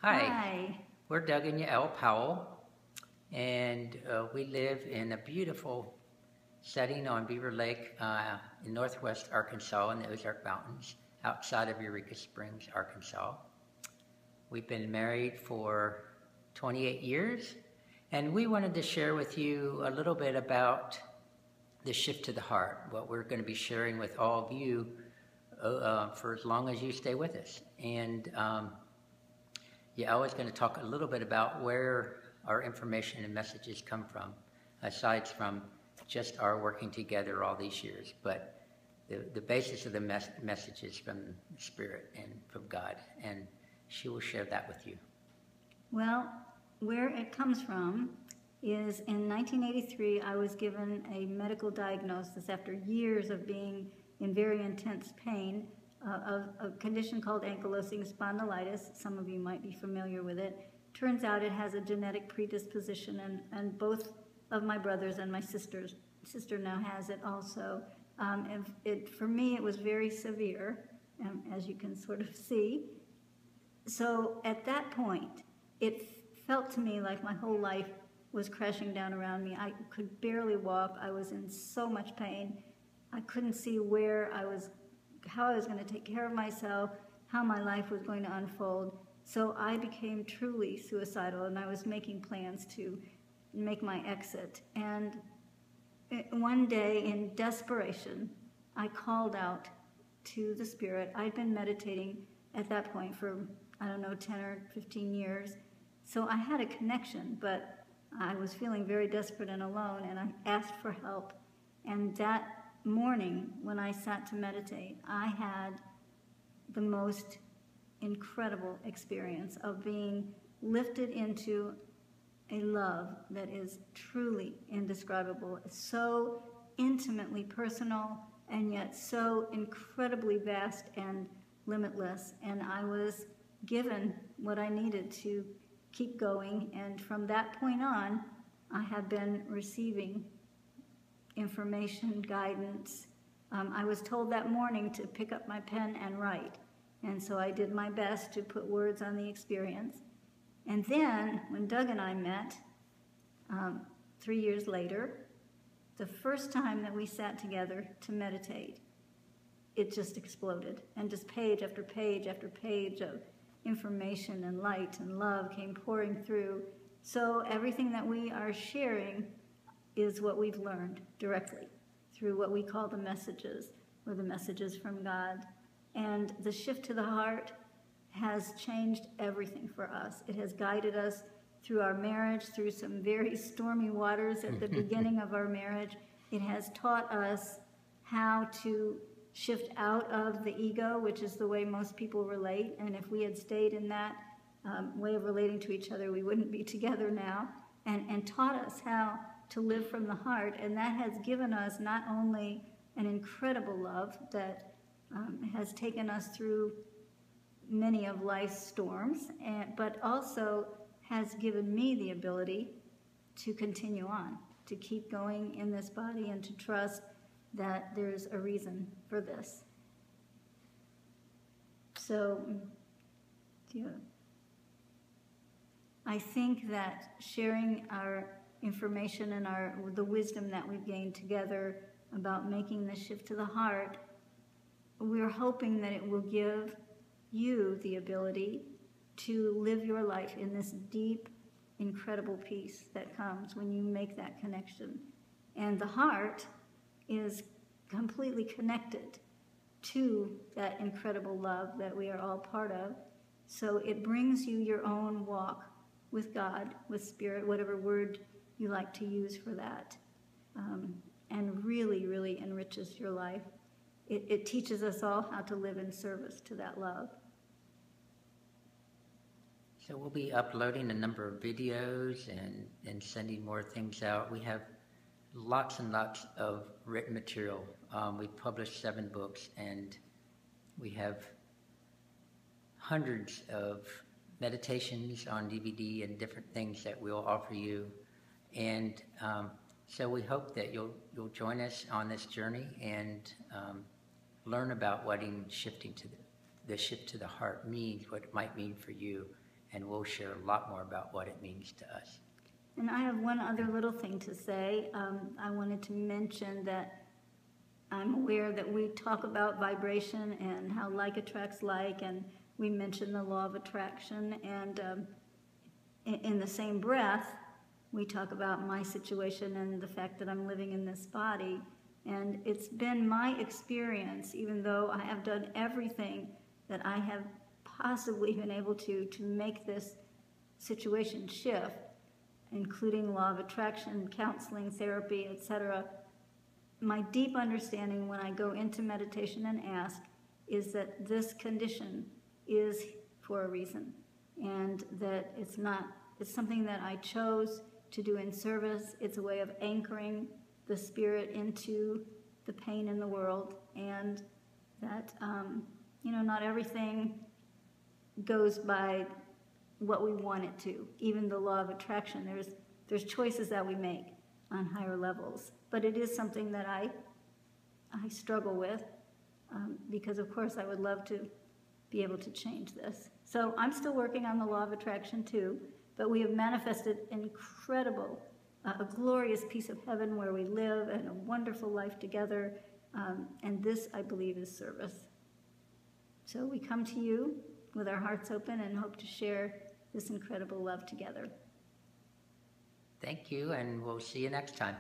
Hi. We're Doug and Yael Powell, and we live in a beautiful setting on Beaver Lake in northwest Arkansas in the Ozark Mountains, outside of Eureka Springs, Arkansas. We've been married for 28 years, and we wanted to share with you a little bit about the shift to the heart, what we're going to be sharing with all of you for as long as you stay with us. And Yael is going to talk a little bit about where our information and messages come from, aside from just our working together all these years. But the basis of the message is from the Spirit and from God, and she will share that with you. Well, where it comes from is in 1983, I was given a medical diagnosis after years of being in very intense pain of a condition called ankylosing spondylitis. Some of you might be familiar with it. Turns out it has a genetic predisposition, and both of my brothers and my sister now has it also. For me, it was very severe, as you can sort of see. So at that point, it felt to me like my whole life was crashing down around me. I could barely walk. I was in so much pain. I couldn't see how I was going to take care of myself, how my life was going to unfold. So I became truly suicidal, and I was making plans to make my exit. And one day, in desperation, I called out to the Spirit. I'd been meditating at that point for, 10 or 15 years. So I had a connection, but I was feeling very desperate and alone, and I asked for help. And that morning, when I sat to meditate, I had the most incredible experience of being lifted into a love that is truly indescribable, so intimately personal, and yet so incredibly vast and limitless. And I was given what I needed to keep going, and from that point on, I have been receiving information, guidance. I was told that morning to pick up my pen and write, and so I did my best to put words on the experience. And then, when Doug and I met 3 years later, the first time that we sat together to meditate, it just exploded, and just page after page after page of information and light and love came pouring through. So everything that we are sharing is what we've learned directly through what we call the messages, or the messages from God. And the shift to the heart has changed everything for us. It has guided us through our marriage, through some very stormy waters at the beginning of our marriage. It has taught us how to shift out of the ego, which is the way most people relate. And if we had stayed in that way of relating to each other, we wouldn't be together now. And taught us how to live from the heart. And that has given us not only an incredible love that has taken us through many of life's storms, but also has given me the ability to continue on, to keep going in this body, and to trust that there's a reason for this. So, I think that sharing our information and the wisdom that we've gained together about making the shift to the heart, we're hoping that it will give you the ability to live your life in this deep, incredible peace that comes when you make that connection. And the heart is completely connected to that incredible love that we are all part of. So it brings you your own walk with God, with Spirit, whatever word you like to use for that, and really, really enriches your life. It teaches us all how to live in service to that love. So we'll be uploading a number of videos and sending more things out. We have lots and lots of written material. We've published 7 books, and we have hundreds of meditations on DVD and different things that we'll offer you. And so we hope that you'll join us on this journey and learn about what shifting to the shift to the heart means, what it might mean for you, and we'll share a lot more about what it means to us. And I have one other little thing to say. I wanted to mention that I'm aware that we talk about vibration and how like attracts like, and we mention the law of attraction, and in the same breath, we talk about my situation and the fact that I'm living in this body. And it's been my experience, even though I have done everything that I have possibly been able to make this situation shift, including law of attraction, counseling, therapy, etc. My deep understanding when I go into meditation and ask is that this condition is for a reason, and that it's something that I chose to do in service. It's a way of anchoring the spirit into the pain in the world, and that not everything goes by what we want it to. Even the law of attraction, there's choices that we make on higher levels, but it is something that I struggle with, because of course I would love to be able to change this. So I'm still working on the law of attraction too, but we have manifested incredible, a glorious piece of heaven where we live and a wonderful life together, and this, I believe, is service. So we come to you with our hearts open and hope to share this incredible love together. Thank you, and we'll see you next time.